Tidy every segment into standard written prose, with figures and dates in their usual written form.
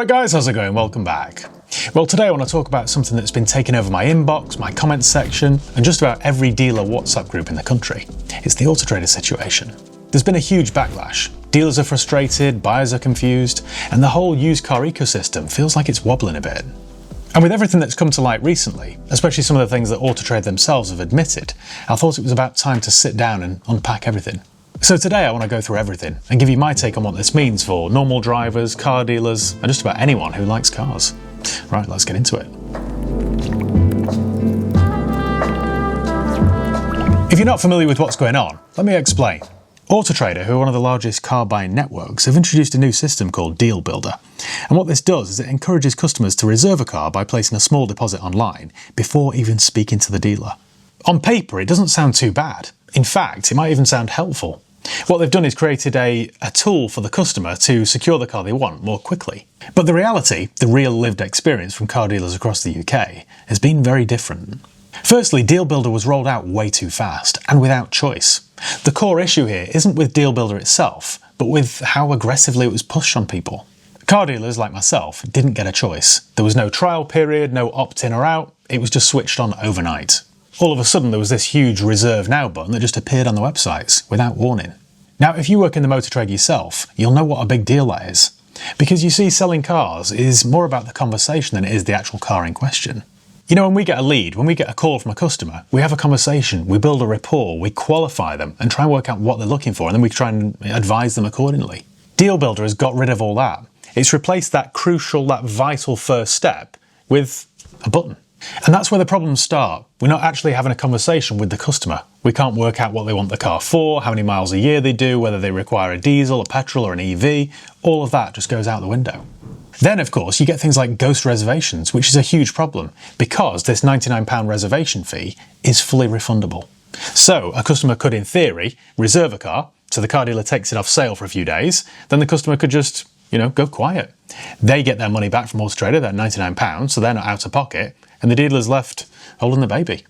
Alright guys, how's it going? Welcome back. Well, today I want to talk about something that's been taking over my inbox, my comments section, and just about every dealer WhatsApp group in the country. It's the AUTOTRADER situation. There's been a huge backlash. Dealers are frustrated, buyers are confused, and the whole used car ecosystem feels like it's wobbling a bit. And with everything that's come to light recently, especially some of the things that AUTOTRADER themselves have admitted, I thought it was about time to sit down and unpack everything. So today I want to go through everything and give you my take on what this means for normal drivers, car dealers, and just about anyone who likes cars. Right, let's get into it. If you're not familiar with what's going on, let me explain. AUTOTRADER, who are one of the largest car buying networks, have introduced a new system called Deal Builder. And what this does is it encourages customers to reserve a car by placing a small deposit online before even speaking to the dealer. On paper, it doesn't sound too bad. In fact, it might even sound helpful. What they've done is created a tool for the customer to secure the car they want more quickly. But the reality, the real lived experience from car dealers across the UK, has been very different. Firstly, Deal Builder was rolled out way too fast and without choice. The core issue here isn't with Deal Builder itself, but with how aggressively it was pushed on people. Car dealers like myself didn't get a choice. There was no trial period, no opt-in or out, it was just switched on overnight. All of a sudden there was this huge Reserve Now button that just appeared on the websites without warning. Now, if you work in the motor trade yourself, you'll know what a big deal that is. Because you see, selling cars is more about the conversation than it is the actual car in question. You know, when we get a lead, when we get a call from a customer, we have a conversation, we build a rapport, we qualify them and try and work out what they're looking for, and then we try and advise them accordingly. Deal Builder has got rid of all that. It's replaced that crucial, that vital first step with a button. And that's where the problems start. We're not actually having a conversation with the customer. We can't work out what they want the car for, how many miles a year they do, whether they require a diesel, a petrol or an EV. All of that just goes out the window. Then, of course, you get things like ghost reservations, which is a huge problem because this £99 reservation fee is fully refundable. So a customer could, in theory, reserve a car, so the car dealer takes it off sale for a few days, then the customer could just, go quiet. They get their money back from AUTOTRADER, that £99, so they're not out of pocket, and the dealer's left holding the baby.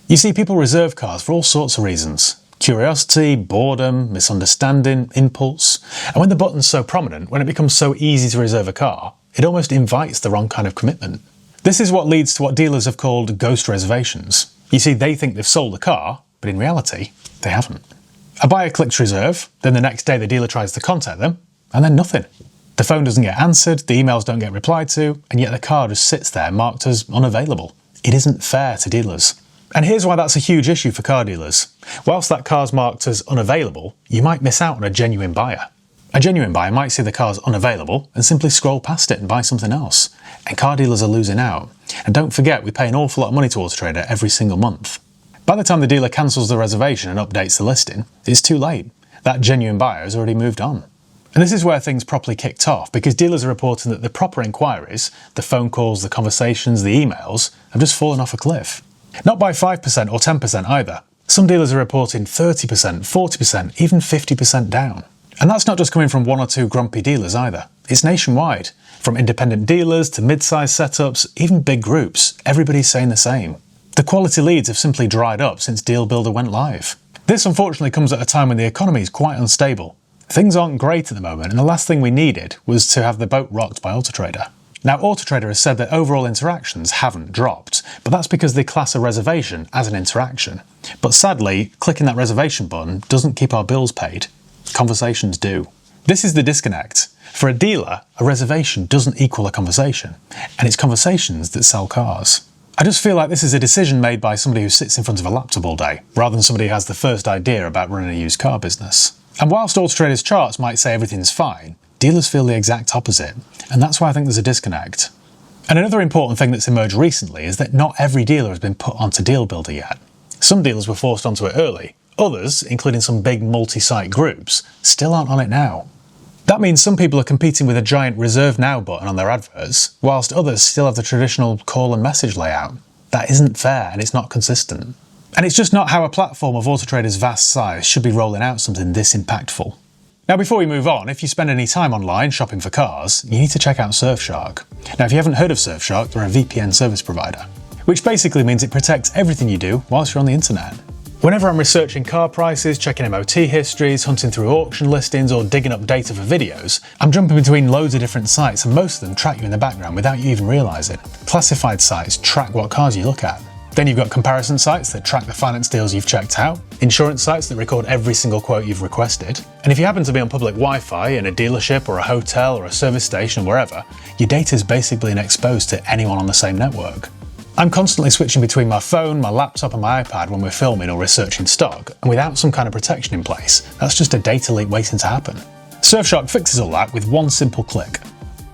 You see, people reserve cars for all sorts of reasons. Curiosity, boredom, misunderstanding, impulse. And when the button's so prominent, when it becomes so easy to reserve a car, it almost invites the wrong kind of commitment. This is what leads to what dealers have called ghost reservations. You see, they think they've sold the car, but in reality, they haven't. A buyer clicks reserve, then the next day the dealer tries to contact them, and then nothing. The phone doesn't get answered, the emails don't get replied to, and yet the car just sits there marked as unavailable. It isn't fair to dealers. And here's why that's a huge issue for car dealers. Whilst that car's marked as unavailable, you might miss out on a genuine buyer. A genuine buyer might see the car's unavailable and simply scroll past it and buy something else. And car dealers are losing out. And don't forget, we pay an awful lot of money to AUTOTRADER every single month. By the time the dealer cancels the reservation and updates the listing, it's too late. That genuine buyer has already moved on. And this is where things properly kicked off, because dealers are reporting that the proper inquiries, the phone calls, the conversations, the emails, have just fallen off a cliff. Not by 5% or 10% either. Some dealers are reporting 30%, 40%, even 50% down. And that's not just coming from one or two grumpy dealers either. It's nationwide. From independent dealers to mid-sized setups, even big groups, everybody's saying the same. The quality leads have simply dried up since Deal Builder went live. This unfortunately comes at a time when the economy is quite unstable. Things aren't great at the moment, and the last thing we needed was to have the boat rocked by AUTOTRADER. Now, AUTOTRADER has said that overall interactions haven't dropped, but that's because they class a reservation as an interaction. But sadly, clicking that reservation button doesn't keep our bills paid. Conversations do. This is the disconnect. For a dealer, a reservation doesn't equal a conversation, and it's conversations that sell cars. I just feel like this is a decision made by somebody who sits in front of a laptop all day, rather than somebody who has the first idea about running a used car business. And whilst AUTOTRADER's charts might say everything's fine, dealers feel the exact opposite, and that's why I think there's a disconnect. And another important thing that's emerged recently is that not every dealer has been put onto Deal Builder yet. Some dealers were forced onto it early, others, including some big multi-site groups, still aren't on it now. That means some people are competing with a giant Reserve Now button on their adverts, whilst others still have the traditional call and message layout. That isn't fair and it's not consistent. And it's just not how a platform of AUTOTRADER's vast size should be rolling out something this impactful. Now, before we move on, if you spend any time online shopping for cars, you need to check out Surfshark. Now, if you haven't heard of Surfshark, they're a VPN service provider, which basically means it protects everything you do whilst you're on the internet. Whenever I'm researching car prices, checking MOT histories, hunting through auction listings, or digging up data for videos, I'm jumping between loads of different sites, and most of them track you in the background without you even realising. Classified sites track what cars you look at. Then you've got comparison sites that track the finance deals you've checked out, insurance sites that record every single quote you've requested, and if you happen to be on public Wi-Fi in a dealership or a hotel or a service station, wherever, your data is basically exposed to anyone on the same network. I'm constantly switching between my phone, my laptop and my iPad when we're filming or researching stock, and without some kind of protection in place, that's just a data leak waiting to happen. Surfshark fixes all that with one simple click.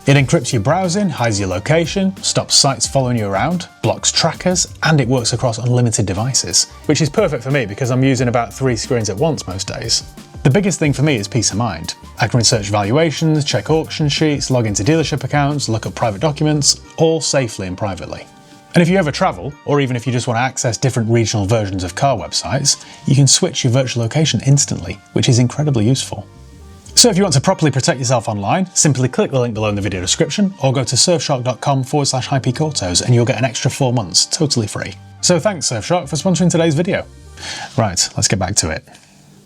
It encrypts your browsing, hides your location, stops sites following you around, blocks trackers, and it works across unlimited devices, which is perfect for me because I'm using about 3 screens at once most days. The biggest thing for me is peace of mind. I can research valuations, check auction sheets, log into dealership accounts, look up private documents, all safely and privately. And if you ever travel, or even if you just want to access different regional versions of car websites, you can switch your virtual location instantly, which is incredibly useful. So if you want to properly protect yourself online, simply click the link below in the video description, or go to surfshark.com/highpeakautos and you'll get an extra 4 months, totally free. So thanks Surfshark for sponsoring today's video. Right, let's get back to it.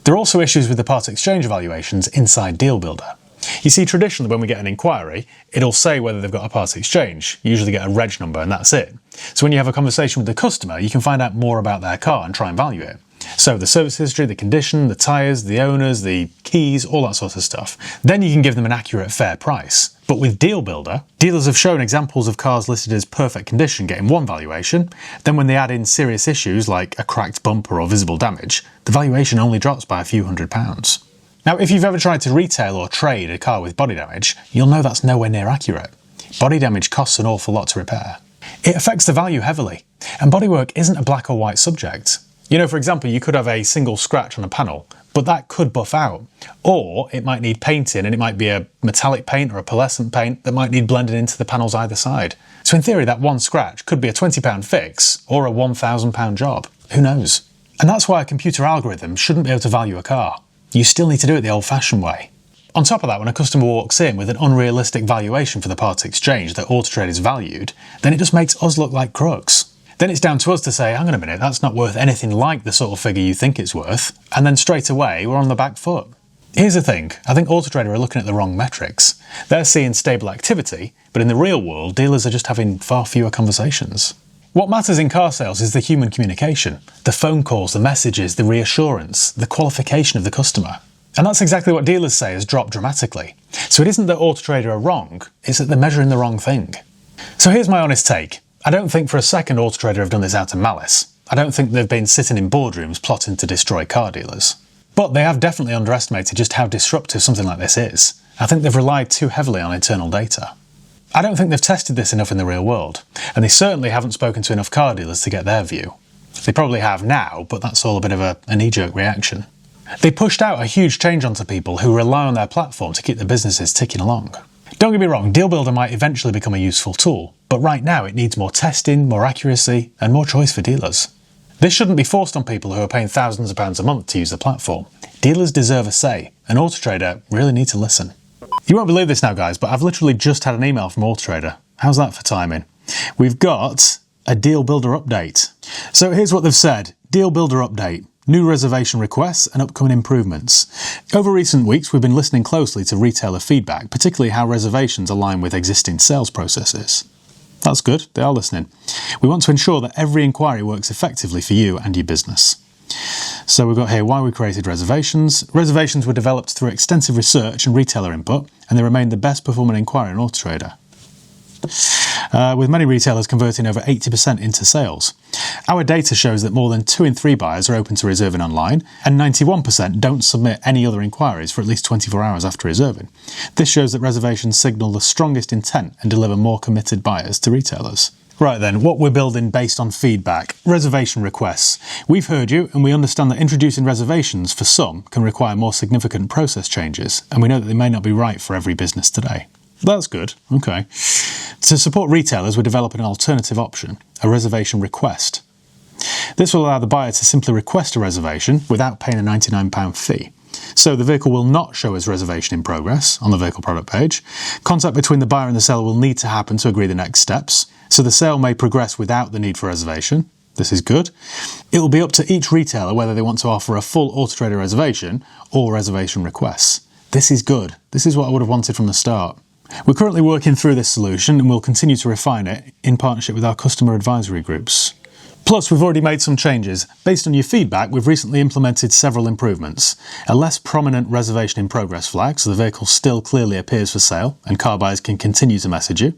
There are also issues with the part exchange evaluations inside Deal Builder. You see, traditionally when we get an inquiry, it'll say whether they've got a part exchange. You usually get a reg number and that's it. So when you have a conversation with the customer, you can find out more about their car and try and value it. So the service history, the condition, the tyres, the owners, the keys, all that sort of stuff. Then you can give them an accurate, fair price. But with Deal Builder, dealers have shown examples of cars listed as perfect condition getting one valuation. Then when they add in serious issues like a cracked bumper or visible damage, the valuation only drops by a few £100s. Now, if you've ever tried to retail or trade a car with body damage, you'll know that's nowhere near accurate. Body damage costs an awful lot to repair. It affects the value heavily, and bodywork isn't a black or white subject. You know, for example, you could have a single scratch on a panel, but that could buff out. Or it might need painting, and it might be a metallic paint or a pearlescent paint that might need blended into the panels either side. So in theory, that one scratch could be a £20 fix or a £1,000 job. Who knows? And that's why a computer algorithm shouldn't be able to value a car. You still need to do it the old-fashioned way. On top of that, when a customer walks in with an unrealistic valuation for the part exchange that AutoTrader's valued, then it just makes us look like crooks. Then it's down to us to say, hang on a minute, that's not worth anything like the sort of figure you think it's worth, and then straight away we're on the back foot. Here's the thing, I think AutoTrader are looking at the wrong metrics. They're seeing stable activity, but in the real world, dealers are just having far fewer conversations. What matters in car sales is the human communication, the phone calls, the messages, the reassurance, the qualification of the customer. And that's exactly what dealers say has dropped dramatically. So it isn't that AutoTrader are wrong, it's that they're measuring the wrong thing. So here's my honest take. I don't think for a second AutoTrader have done this out of malice. I don't think they've been sitting in boardrooms plotting to destroy car dealers. But they have definitely underestimated just how disruptive something like this is. I think they've relied too heavily on internal data. I don't think they've tested this enough in the real world, and they certainly haven't spoken to enough car dealers to get their view. They probably have now, but that's all a bit of a knee-jerk reaction. They pushed out a huge change onto people who rely on their platform to keep their businesses ticking along. Don't get me wrong, Deal Builder might eventually become a useful tool, but right now it needs more testing, more accuracy, and more choice for dealers. This shouldn't be forced on people who are paying thousands of pounds a month to use the platform. Dealers deserve a say, and AutoTrader really need to listen. You won't believe this now, guys, but I've literally just had an email from AutoTrader. How's that for timing? We've got a Deal Builder update. So here's what they've said. Deal Builder update. New reservation requests and upcoming improvements. Over recent weeks, we've been listening closely to retailer feedback, particularly how reservations align with existing sales processes. That's good, they are listening. We want to ensure that every inquiry works effectively for you and your business. So we've got here why we created reservations. Reservations were developed through extensive research and retailer input, and they remain the best performing inquiry on AutoTrader. With many retailers converting over 80% into sales. Our data shows that more than 2 in 3 buyers are open to reserving online, and 91% don't submit any other inquiries for at least 24 hours after reserving. This shows that reservations signal the strongest intent and deliver more committed buyers to retailers. Right then, what we're building based on feedback. Reservation requests. We've heard you, and we understand that introducing reservations for some can require more significant process changes, and we know that they may not be right for every business today. That's good, okay. To support retailers, we're developing an alternative option, a reservation request. This will allow the buyer to simply request a reservation without paying a £99 fee. So the vehicle will not show as reservation in progress on the vehicle product page. Contact between the buyer and the seller will need to happen to agree the next steps, so the sale may progress without the need for reservation. This is good. It will be up to each retailer whether they want to offer a full AutoTrader reservation or reservation requests. This is good. This is what I would have wanted from the start. We're currently working through this solution and we'll continue to refine it in partnership with our customer advisory groups. Plus, we've already made some changes. Based on your feedback, we've recently implemented several improvements. A less prominent reservation in progress flag, so the vehicle still clearly appears for sale and car buyers can continue to message you.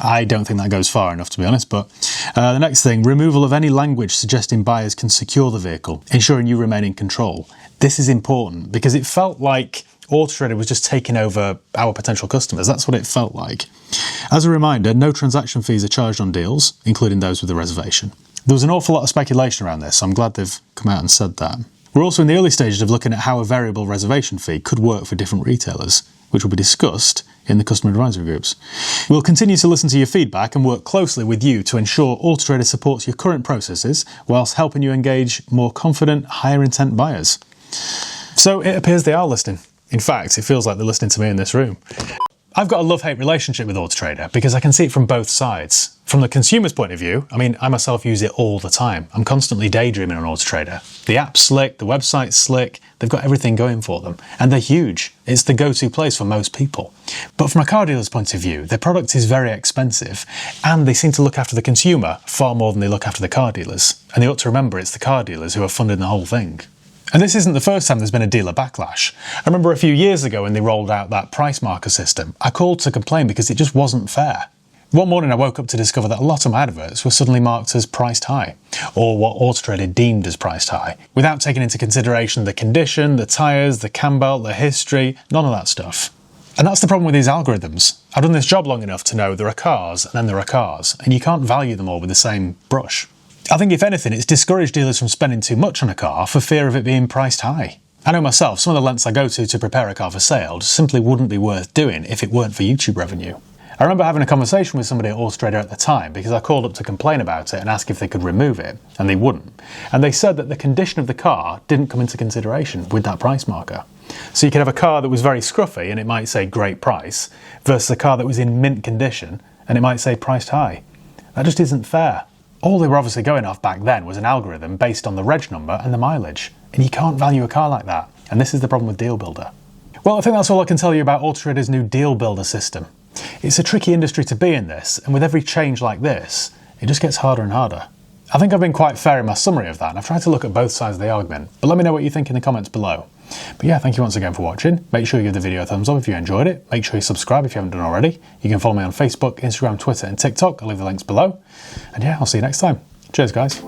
I don't think that goes far enough, to be honest, but the next thing, removal of any language suggesting buyers can secure the vehicle, ensuring you remain in control. This is important because it felt like AutoTrader was just taking over our potential customers. That's what it felt like. As a reminder, no transaction fees are charged on deals, including those with a reservation. There was an awful lot of speculation around this, so I'm glad they've come out and said that. We're also in the early stages of looking at how a variable reservation fee could work for different retailers, which will be discussed in the customer advisory groups. We'll continue to listen to your feedback and work closely with you to ensure AutoTrader supports your current processes whilst helping you engage more confident, higher intent buyers. So it appears they are listening. In fact, it feels like they're listening to me in this room. I've got a love-hate relationship with AutoTrader because I can see it from both sides. From the consumer's point of view, I myself use it all the time. I'm constantly daydreaming on AutoTrader. The app's slick, the website's slick, they've got everything going for them. And they're huge. It's the go-to place for most people. But from a car dealer's point of view, their product is very expensive and they seem to look after the consumer far more than they look after the car dealers. And they ought to remember it's the car dealers who are funding the whole thing. And this isn't the first time there's been a dealer backlash. I remember a few years ago when they rolled out that price marker system, I called to complain because it just wasn't fair. One morning I woke up to discover that a lot of my adverts were suddenly marked as priced high, or what AutoTrader deemed as priced high, without taking into consideration the condition, the tyres, the cam belt, the history, none of that stuff. And that's the problem with these algorithms. I've done this job long enough to know there are cars and then there are cars, and you can't value them all with the same brush. I think if anything, it's discouraged dealers from spending too much on a car for fear of it being priced high. I know myself, some of the lengths I go to prepare a car for sale just simply wouldn't be worth doing if it weren't for YouTube revenue. I remember having a conversation with somebody at AutoTrader at the time because I called up to complain about it and ask if they could remove it, and they wouldn't. And they said that the condition of the car didn't come into consideration with that price marker. So you could have a car that was very scruffy and it might say great price, versus a car that was in mint condition and it might say priced high. That just isn't fair. All they were obviously going off back then was an algorithm based on the reg number and the mileage. And you can't value a car like that. And this is the problem with Deal Builder. Well, I think that's all I can tell you about AutoTrader's new Deal Builder system. It's a tricky industry to be in this, and with every change like this, it just gets harder and harder. I think I've been quite fair in my summary of that, and I've tried to look at both sides of the argument, but let me know what you think in the comments below. But yeah, thank you once again for watching. Make sure you give the video a thumbs up if you enjoyed it. Make sure you subscribe if you haven't done already. You can follow me on Facebook, Instagram, Twitter and TikTok. I'll leave the links below. And yeah, I'll see you next time. Cheers, guys.